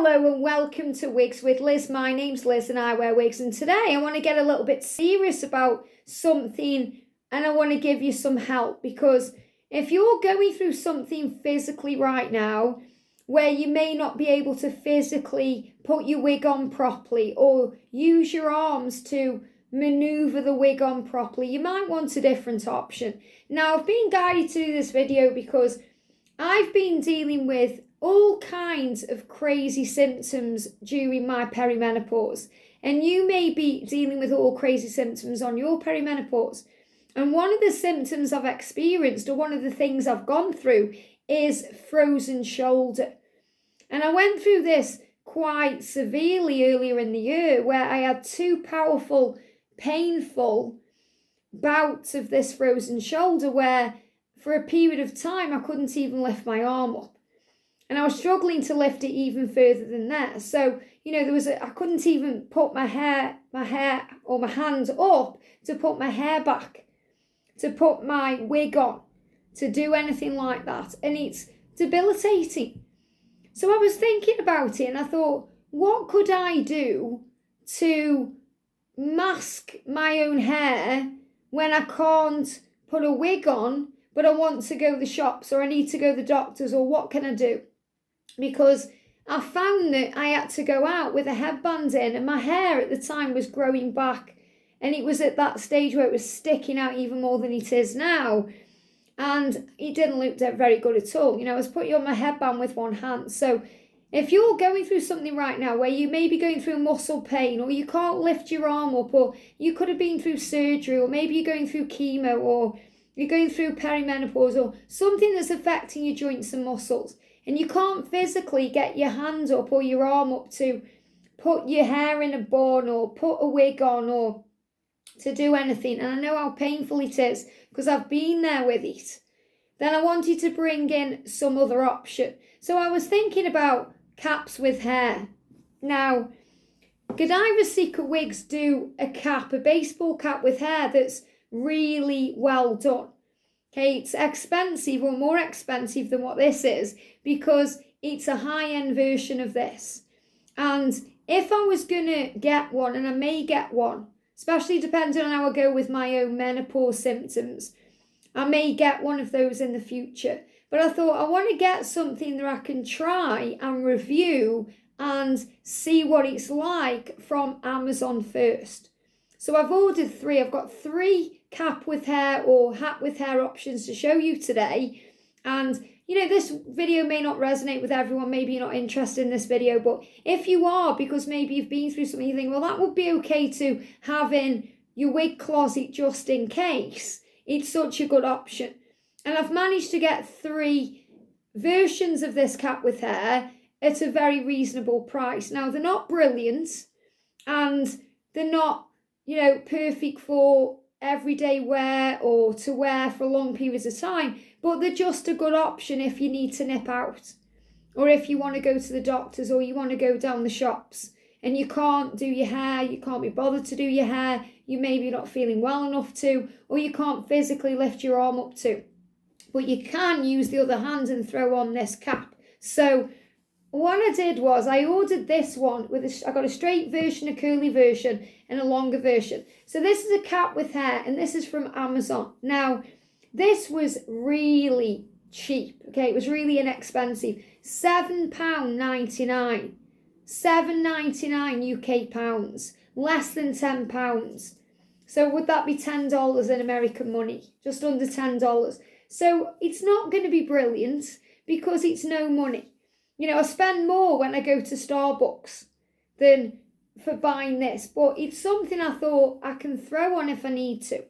Hello and welcome to Wigs with Liz. My name's Liz and I wear wigs, and today I want to get a little bit serious about something and I want to give you some help, because if you're going through something physically right now where you may not be able to physically put your wig on properly or use your arms to maneuver the wig on properly, you might want a different option. Now, I've been guided to do this video because I've been dealing with all kinds of crazy symptoms during my perimenopause, and you may be dealing with all crazy symptoms on your perimenopause. And one of the symptoms I've experienced, or one of the things I've gone through, is frozen shoulder. And I went through this quite severely earlier in the year, where I had two powerful, painful bouts of this frozen shoulder where for a period of time I couldn't even lift my arm up. And I was struggling to lift it even further than that. So, I couldn't even put my hair or my hands up to put my hair back, to put my wig on, to do anything like that. And it's debilitating. So I was thinking about it and I thought, what could I do to mask my own hair when I can't put a wig on, but I want to go to the shops or I need to go to the doctors, or what can I do? Because I found that I had to go out with a headband in, and my hair at the time was growing back, and it was at that stage where it was sticking out even more than it is now, and it didn't look very good at all. I was putting on my headband with one hand. So if you're going through something right now where you may be going through muscle pain, or you can't lift your arm up, or you could have been through surgery, or maybe you're going through chemo, or you're going through perimenopause, or something that's affecting your joints and muscles, and you can't physically get your hand up or your arm up to put your hair in a bun or put a wig on or to do anything, and I know how painful it is because I've been there with it, then I wanted to bring in some other option. So I was thinking about caps with hair. Now, Godiva Secret Wigs do a cap, a baseball cap with hair that's really well done. Okay, it's expensive, or more expensive than what this is, because it's a high-end version of this. And if I was going to get one, and I may get one, especially depending on how I go with my own menopause symptoms, I may get one of those in the future. But I thought I want to get something that I can try and review and see what it's like from Amazon first. So I've ordered 3. I've got 3 cap with hair or hat with hair options to show you today. And, this video may not resonate with everyone. Maybe you're not interested in this video. But if you are, because maybe you've been through something, you think, well, that would be okay to have in your wig closet just in case. It's such a good option. And I've managed to get 3 versions of this cap with hair at a very reasonable price. Now, they're not brilliant and they're not, perfect for everyday wear or to wear for long periods of time, but they're just a good option if you need to nip out, or if you want to go to the doctors, or you want to go down the shops and you can't do your hair, you can't be bothered to do your hair, you may be not feeling well enough to, or you can't physically lift your arm up to, but you can use the other hand and throw on this cap. So what I did was I ordered this one I got a straight version, a curly version, and a longer version. So this is a cap with hair, and this is from Amazon. Now, this was really cheap. Okay, it was really inexpensive. £7.99. £7.99 UK pounds. Less than £10. So would that be $10 in American money? Just under $10. So it's not going to be brilliant because it's no money. I spend more when I go to Starbucks than for buying this, but it's something I thought I can throw on if I need to.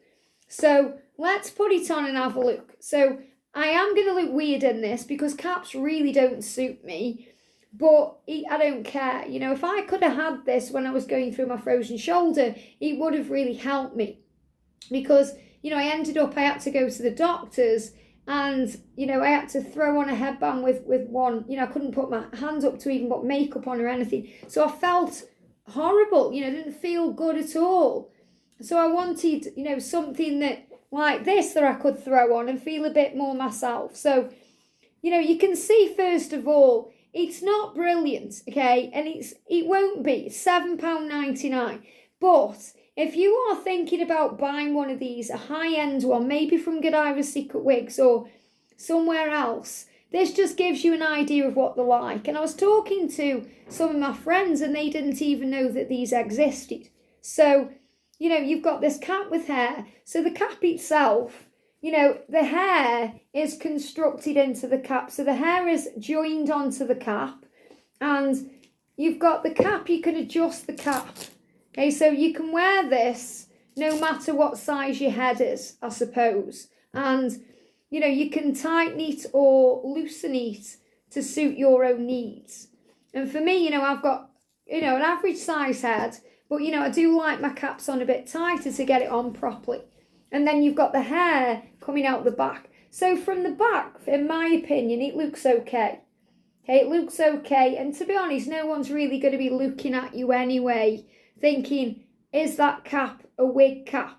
So let's put it on and have a look. So I am going to look weird in this because caps really don't suit me, but I don't care. If I could have had this when I was going through my frozen shoulder, it would have really helped me, because, I had to go to the doctors. And, I had to throw on a headband with one, I couldn't put my hands up to even put makeup on or anything. So I felt horrible, didn't feel good at all. So I wanted, something that like this that I could throw on and feel a bit more myself. So, you can see, first of all, it's not brilliant, okay? And it won't be. It's £7.99. But if you are thinking about buying one of these, a high-end one, maybe from Godiva's Secret Wigs or somewhere else, this just gives you an idea of what they're like. And I was talking to some of my friends and they didn't even know that these existed. So, you've got this cap with hair. So the cap itself, the hair is constructed into the cap. So the hair is joined onto the cap. And you've got the cap, you can adjust the cap. Okay, so you can wear this no matter what size your head is, I suppose. And, you can tighten it or loosen it to suit your own needs. And for me, I've got, an average size head. But, I do like my caps on a bit tighter to get it on properly. And then you've got the hair coming out the back. So from the back, in my opinion, it looks okay. Okay, it looks okay. And to be honest, no one's really going to be looking at you anyway, thinking, is that cap a wig cap?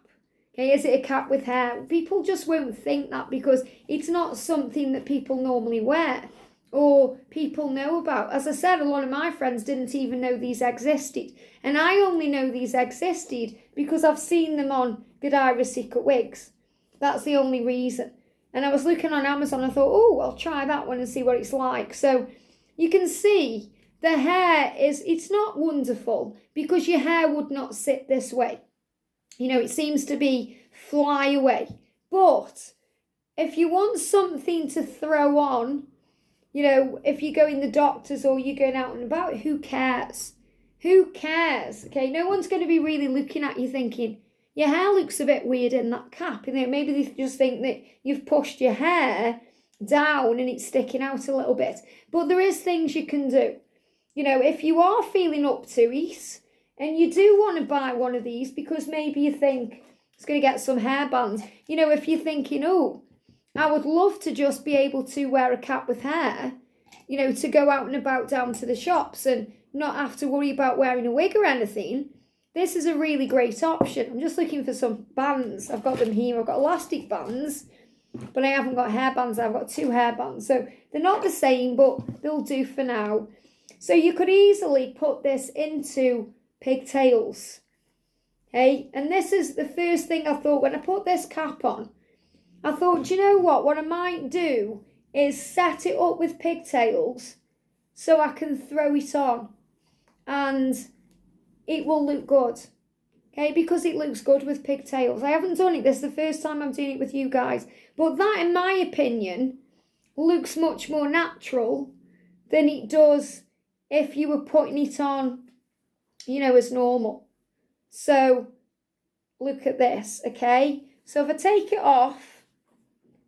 Okay, is it a cap with hair? People just won't think that because it's not something that people normally wear or people know about. As I said, a lot of my friends didn't even know these existed. And I only know these existed because I've seen them on Godiva's Secret Wigs. That's the only reason. And I was looking on Amazon, I thought, oh, I'll try that one and see what it's like. So you can see the hair it's not wonderful because your hair would not sit this way. It seems to be fly away. But if you want something to throw on, if you go in the doctors or you're going out and about, who cares? Who cares? Okay, no one's going to be really looking at you thinking, your hair looks a bit weird in that cap. Maybe they just think that you've pushed your hair down and it's sticking out a little bit. But there is things you can do. If you are feeling up to it and you do want to buy one of these because maybe you think it's going to get some hair bands. If you're thinking, oh, I would love to just be able to wear a cap with hair, to go out and about down to the shops and not have to worry about wearing a wig or anything. This is a really great option. I'm just looking for some bands. I've got them here. I've got elastic bands, but I haven't got hair bands. I've got 2 hair bands. So they're not the same, but they'll do for now. So you could easily put this into pigtails. Okay, and this is the first thing I thought when I put this cap on. I thought, do you know what? What I might do is set it up with pigtails so I can throw it on and it will look good. Okay, because it looks good with pigtails. I haven't done it. This is the first time I'm doing it with you guys. But that, in my opinion, looks much more natural than it does if you were putting it on, as normal. So, look at this, okay? So if I take it off,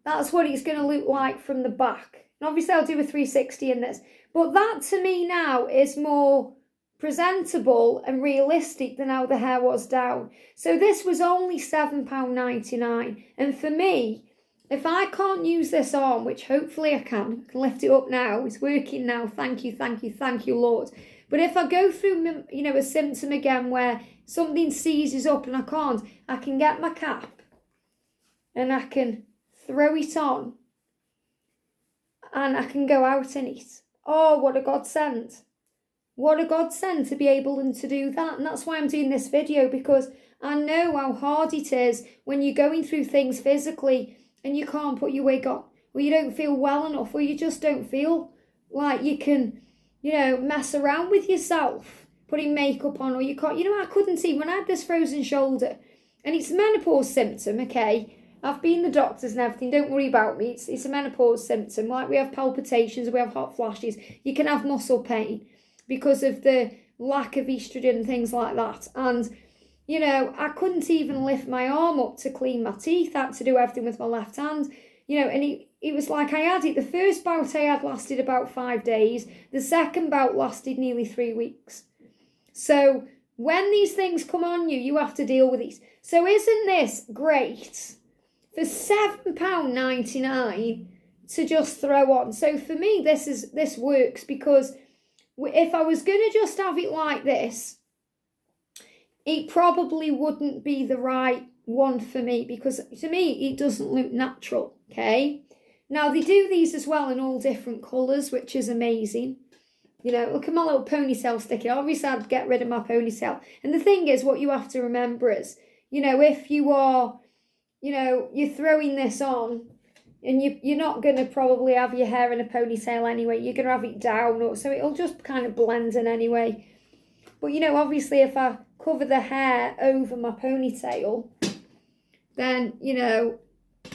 that's what it's going to look like from the back. And obviously I'll do a 360 in this. But that to me now is more presentable and realistic than how the hair was down. So this was only £7.99. And for me, if I can't use this arm, which hopefully I can lift it up now. It's working now. Thank you, thank you, thank you, Lord. But if I go through, a symptom again where something seizes up and I can get my cap and I can throw it on and I can go out in it. Oh, what a godsend. What a godsend to be able to do that. And that's why I'm doing this video, because I know how hard it is when you're going through things physically and you can't put your wig on, or you don't feel well enough, or you just don't feel like you can, mess around with yourself, putting makeup on, or you can't, I couldn't even, when I had this frozen shoulder, and it's a menopause symptom, okay? I've been to the doctors and everything, don't worry about me, it's a menopause symptom, like we have palpitations, we have hot flashes, you can have muscle pain because of the lack of estrogen and things like that, and I couldn't even lift my arm up to clean my teeth. I had to do everything with my left hand, and it was like I had it. The first bout I had lasted about 5 days. The second bout lasted nearly 3 weeks. So when these things come on you, you have to deal with these. So isn't this great for £7.99 to just throw on? So for me, this works, because if I was going to just have it like this, it probably wouldn't be the right one for me, because to me it doesn't look natural. Okay, now they do these as well in all different colours, which is amazing. You know, look at my little ponytail sticking. Obviously, I'd get rid of my ponytail. And the thing is, what you have to remember is, you know, if you are, you know, you're throwing this on, and you're not going to probably have your hair in a ponytail anyway. You're going to have it down, or so it'll just kind of blend in anyway. But, you know, obviously if I cover the hair over my ponytail, then, you know,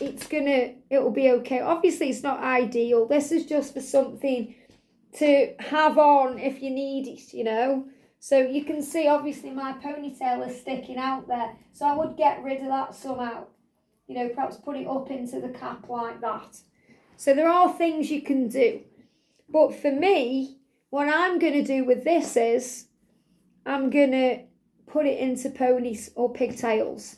it'll be okay. Obviously, it's not ideal. This is just for something to have on if you need it, you know. So you can see, obviously, my ponytail is sticking out there. So I would get rid of that somehow. You know, perhaps put it up into the cap like that. So there are things you can do. But for me, what I'm going to do with this is, I'm going to put it into ponies or pigtails.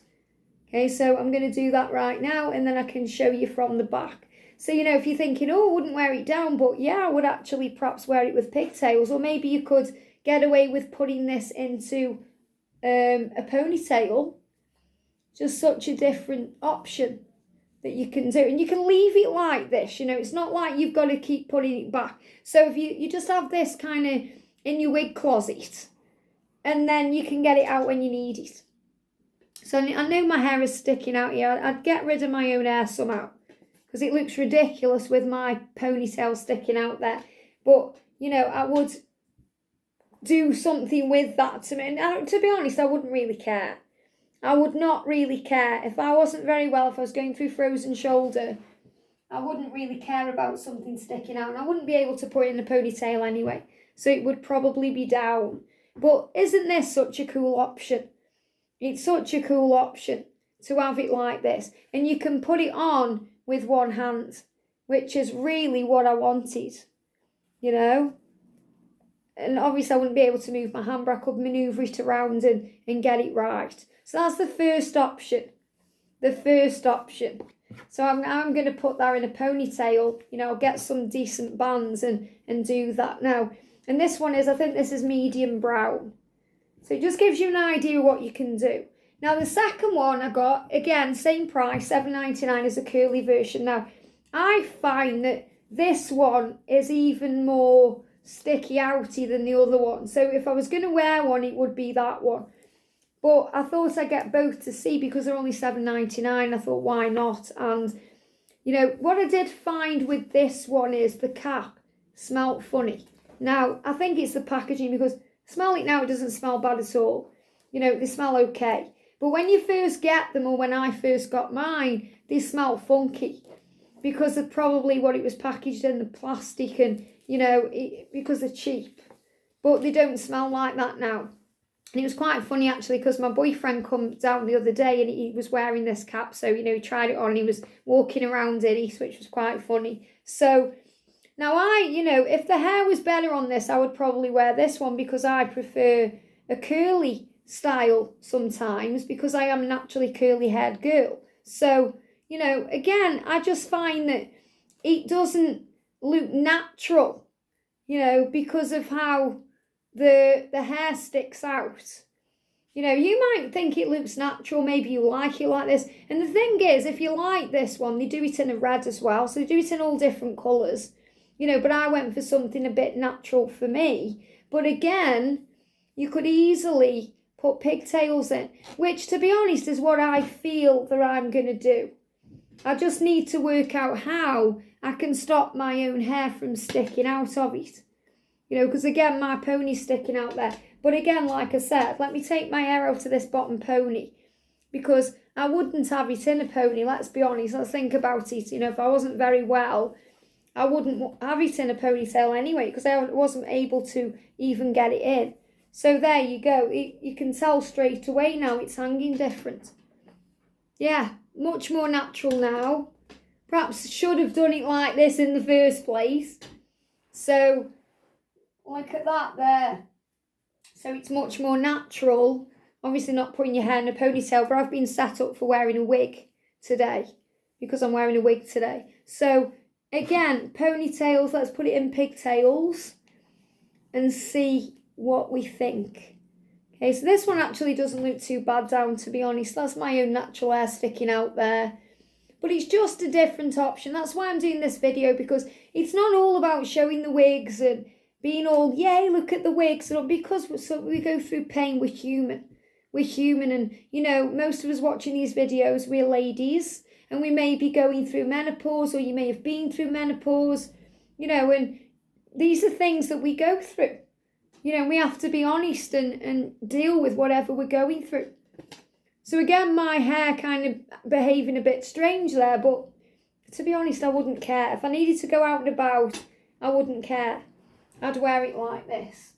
Okay, so I'm going to do that right now, and then I can show you from the back. So, you know, if you're thinking, oh, I wouldn't wear it down, but yeah, I would actually perhaps wear it with pigtails. Or maybe you could get away with putting this into a ponytail. Just such a different option that you can do. And you can leave it like this, you know. It's not like you've got to keep putting it back. So if you just have this kind of in your wig closet, and then you can get it out when you need it. So I know my hair is sticking out here. I'd get rid of my own hair somehow, because it looks ridiculous with my ponytail sticking out there. But, you know, I would do something with that to me. And to be honest, I wouldn't really care. I would not really care. If I wasn't very well, if I was going through frozen shoulder, I wouldn't really care about something sticking out. And I wouldn't be able to put it in a ponytail anyway. So it would probably be down. But isn't this such a cool option? It's such a cool option to have it like this. And you can put it on with one hand, which is really what I wanted, you know. And obviously I wouldn't be able to move my hand, but I could manoeuvre it around and get it right. So that's the first option. The first option. So I'm going to put that in a ponytail. You know, I'll get some decent bands and do that now. And this one is, I think this is medium brown. So it just gives you an idea of what you can do. Now the second one I got, again, same price, $7.99 as a curly version. Now, I find that this one is even more sticky outy than the other one. So if I was going to wear one, it would be that one. But I thought I'd get both to see because they're only $7.99. I thought, why not? And, you know, what I did find with this one is the cap smelled funny. Now, I think it's the packaging because smell it now, it doesn't smell bad at all. You know, they smell okay. But when you first get them, or when I first got mine, they smell funky because of probably what it was packaged in, the plastic, and, you know, because they're cheap. But they don't smell like that now. And it was quite funny, actually, because my boyfriend come down the other day and he was wearing this cap. So, you know, he tried it on. He was walking around in it, which was quite funny. So, now you know, if the hair was better on this, I would probably wear this one because I prefer a curly style sometimes because I am a naturally curly haired girl. So, you know, again, I just find that it doesn't look natural, you know, because of how the hair sticks out. You know, you might think it looks natural, maybe you like it like this. And the thing is, if you like this one, they do it in a red as well. So they do it in all different colours. You know, but I went for something a bit natural for me. But again, you could easily put pigtails in, which, to be honest, is what I feel that I'm going to do. I just need to work out how I can stop my own hair from sticking out of it. You know, because again, my pony's sticking out there. But again, like I said, let me take my hair out of this bottom pony because I wouldn't have it in a pony, let's be honest. Let's think about it. You know, if I wasn't very well, I wouldn't have it in a ponytail anyway because I wasn't able to even get it in. So there you go. You can tell straight away now it's hanging different. Yeah, much more natural now. Perhaps should have done it like this in the first place. So look at that there. So it's much more natural. Obviously not putting your hair in a ponytail, but I've been set up for wearing a wig today because I'm wearing a wig today. So again, ponytails, let's put it in pigtails and see what we think. Okay, so this one actually doesn't look too bad down, to be honest. That's my own natural hair sticking out there. But it's just a different option. That's why I'm doing this video, because it's not all about showing the wigs and being all, yay, look at the wigs. Because we go through pain, we're human. We're human, and, you know, most of us watching these videos, we're ladies, and we may be going through menopause, or you may have been through menopause, you know, and these are things that we go through. You know, we have to be honest and deal with whatever we're going through. So again, my hair kind of behaving a bit strange there, but to be honest, I wouldn't care. If I needed to go out and about, I wouldn't care. I'd wear it like this.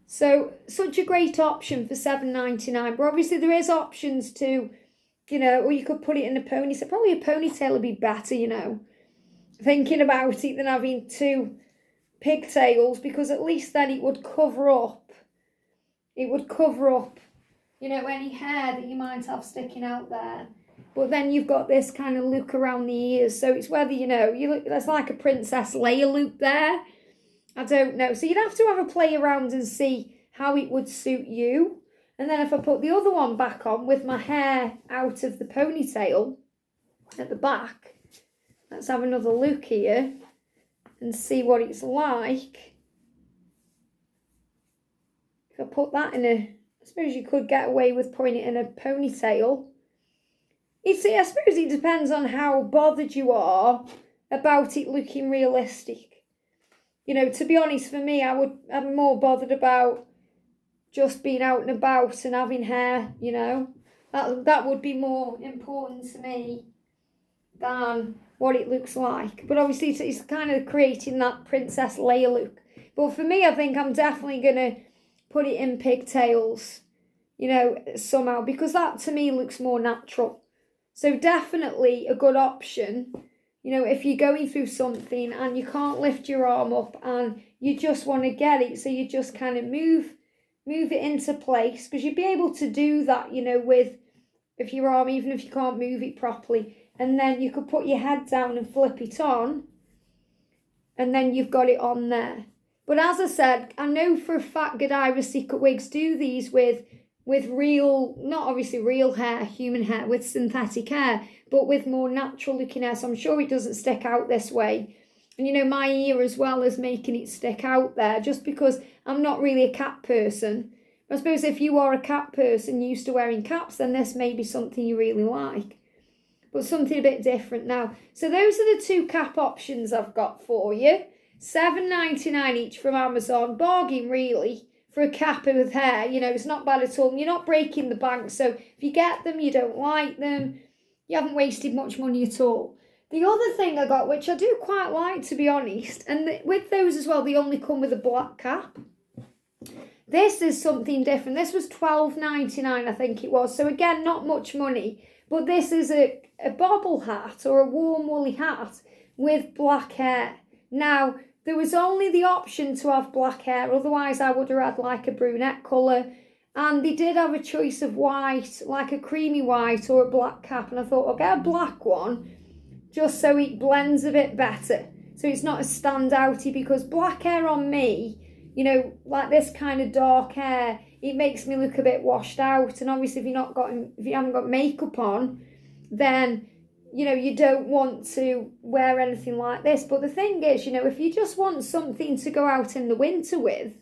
So, such a great option for $7.99. But obviously there is options to, you know, or you could put it in a ponytail. Probably a ponytail would be better, you know, thinking about it, than having two pigtails, because at least then it would cover up. It would cover up, you know, any hair that you might have sticking out there. But then you've got this kind of look around the ears. So it's whether, you know, you look, there's like a Princess Leia look there. I don't know. So you'd have to have a play around and see how it would suit you. And then if I put the other one back on with my hair out of the ponytail at the back, let's have another look here and see what it's like. If I put that in I suppose you could get away with putting it in a ponytail. I suppose it depends on how bothered you are about it looking realistic. You know, to be honest, for me, I'm more bothered about just being out and about and having hair, you know. That would be more important to me than what it looks like. But obviously, it's kind of creating that Princess Leia look. But for me, I think I'm definitely going to put it in pigtails, you know, somehow, because that to me looks more natural. So definitely a good option. You know, if you're going through something and you can't lift your arm up and you just want to get it, so you just kind of move it into place, because you'd be able to do that, you know, with if your arm, even if you can't move it properly, and then you could put your head down and flip it on, and then you've got it on there. But as I said, I know for a fact Godiva Secret Wigs do these with real, not obviously real hair, human hair, with synthetic hair, but with more natural looking hair. So I'm sure it doesn't stick out this way. And you know, my ear as well is making it stick out there, just because I'm not really a cap person. I suppose if you are a cap person used to wearing caps, then this may be something you really like. But something a bit different now. So those are the two cap options I've got for you. $7.99 each from Amazon. Bargain, really, for a cap with hair. You know, it's not bad at all. And you're not breaking the bank. So if you get them, you don't like them, you haven't wasted much money at all. The other thing I got, which I do quite like, to be honest, and with those as well, they only come with a black cap. This is something different. This was $12.99, I think it was. So again, not much money. But this is a bobble hat, or a warm woolly hat with black hair. Now, there was only the option to have black hair. Otherwise, I would have had like a brunette colour. And they did have a choice of white, like a creamy white or a black cap. And I thought, I'll get a black one just so it blends a bit better. So it's not as standouty, because black hair on me, you know, like this kind of dark hair, it makes me look a bit washed out. And obviously if you haven't got makeup on, then, you know, you don't want to wear anything like this. But the thing is, you know, if you just want something to go out in the winter with,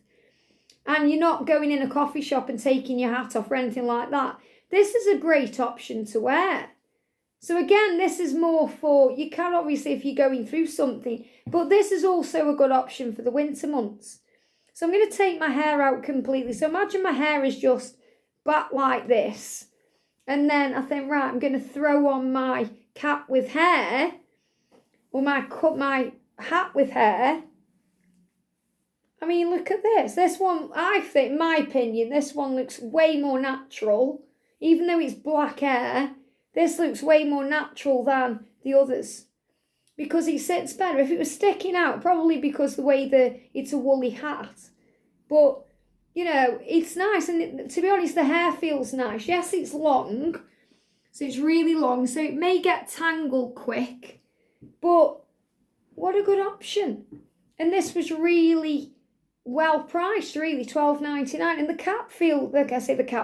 and you're not going in a coffee shop and taking your hat off or anything like that, this is a great option to wear. So again, this is more for, you can obviously if you're going through something, but this is also a good option for the winter months. So I'm going to take my hair out completely. So imagine my hair is just back like this. And then I think, right, I'm going to throw on my cap with hair, or my hat with hair. I mean, look at this. This one, I think, in my opinion, this one looks way more natural. Even though it's black hair, this looks way more natural than the others, because it sits better. If it was sticking out, probably because the way it's a woolly hat. But, you know, it's nice. And to be honest, the hair feels nice. Yes, it's long. So it's really long. So it may get tangled quick. But what a good option. And this was really well priced, really, $12.99. And the cap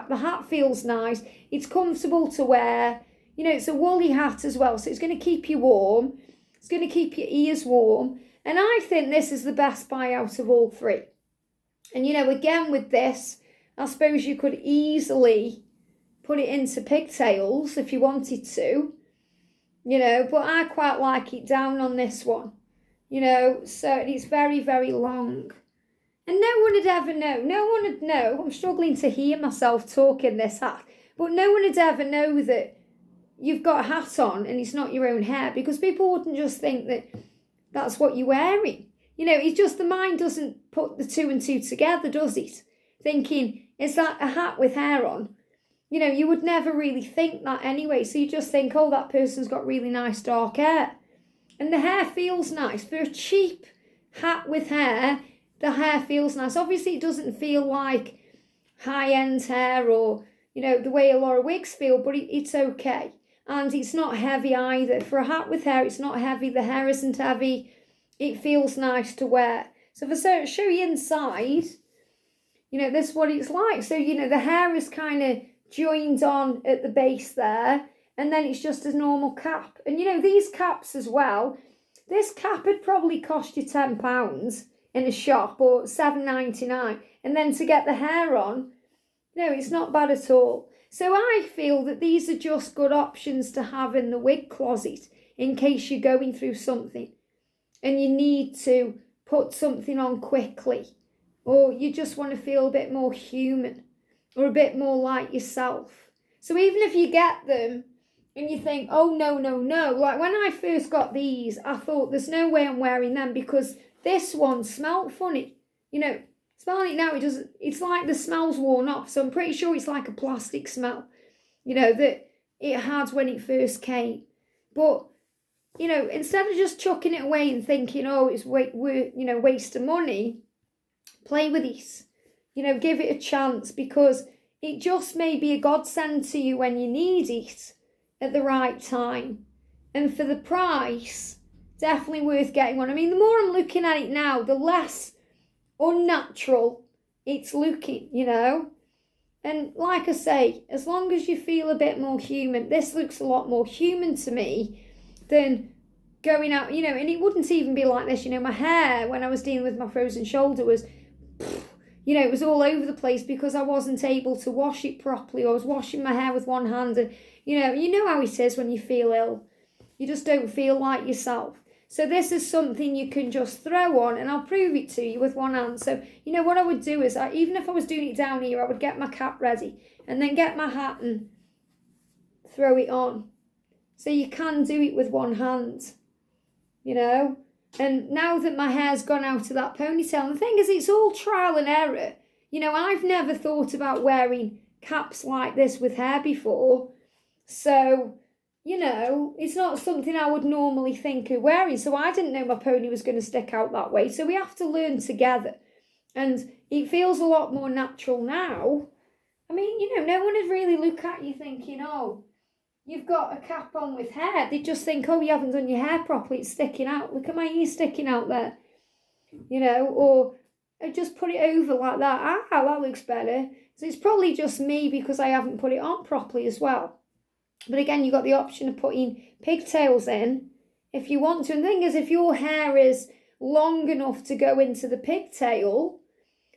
the hat feels nice. It's comfortable to wear. You know, it's a woolly hat as well, so it's going to keep you warm. It's going to keep your ears warm. And I think this is the best buy out of all three. And again with this, I suppose you could easily put it into pigtails if you wanted to, but I quite like it down on this one, so it's very, very long. And no one would ever know. No one would know. I'm struggling to hear myself talking this hat. But no one would ever know that you've got a hat on and it's not your own hair, because people wouldn't just think that that's what you're wearing. It's just the mind doesn't put the two and two together, does it? Thinking, is that a hat with hair on? You would never really think that anyway. So you just think, oh, that person's got really nice dark hair. And the hair feels nice. For a cheap hat with hair, the hair feels nice. Obviously, it doesn't feel like high-end hair or, the way a lot of wigs feel, but it's okay. And it's not heavy either. For a hat with hair, it's not heavy. The hair isn't heavy. It feels nice to wear. So if I show you inside, this is what it's like. So, the hair is kind of joined on at the base there, and then it's just a normal cap. And, these caps as well, this cap would probably cost you £10 in a shop, or $7.99, and then to get the hair on, it's not bad at all. So I feel that these are just good options to have in the wig closet in case you're going through something and you need to put something on quickly, or you just want to feel a bit more human or a bit more like yourself. So even if you get them and you think, oh, no, like when I first got these, I thought there's no way I'm wearing them because this one smelled funny. Smelling it now, it's like the smell's worn off. So I'm pretty sure it's like a plastic smell, that it had when it first came. But, instead of just chucking it away and thinking, oh, it's waste of money, play with these. Give it a chance, because it just may be a godsend to you when you need it at the right time. And for the price, definitely worth getting one. I mean, the more I'm looking at it now, the less unnatural it's looking, And like I say, as long as you feel a bit more human, this looks a lot more human to me than going out, and it wouldn't even be like this. My hair, when I was dealing with my frozen shoulder, was, it was all over the place because I wasn't able to wash it properly. I was washing my hair with one hand, and, you know how it is when you feel ill. You just don't feel like yourself. So this is something you can just throw on, and I'll prove it to you with one hand. So, what I would do is, even if I was doing it down here, I would get my cap ready and then get my hat and throw it on. So you can do it with one hand, And now that my hair's gone out of that ponytail, and the thing is, it's all trial and error. I've never thought about wearing caps like this with hair before. So, it's not something I would normally think of wearing. So I didn't know my pony was going to stick out that way. So we have to learn together. And it feels a lot more natural now. I mean, no one would really look at you thinking, oh, you've got a cap on with hair. They just think, oh, you haven't done your hair properly. It's sticking out. Look at my ear sticking out there. Or I just put it over like that. That looks better. So it's probably just me because I haven't put it on properly as well. But again, you've got the option of putting pigtails in if you want to. And the thing is, if your hair is long enough to go into the pigtail,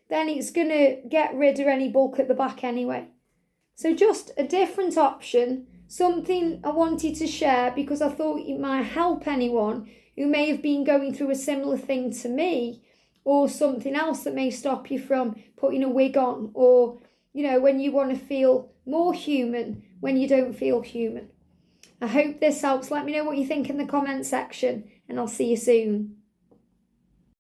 then it's going to get rid of any bulk at the back anyway. So just a different option, something I wanted to share because I thought it might help anyone who may have been going through a similar thing to me, or something else that may stop you from putting a wig on, or, when you want to feel more human when you don't feel human. I hope this helps. Let me know what you think in the comment section, and I'll see you soon.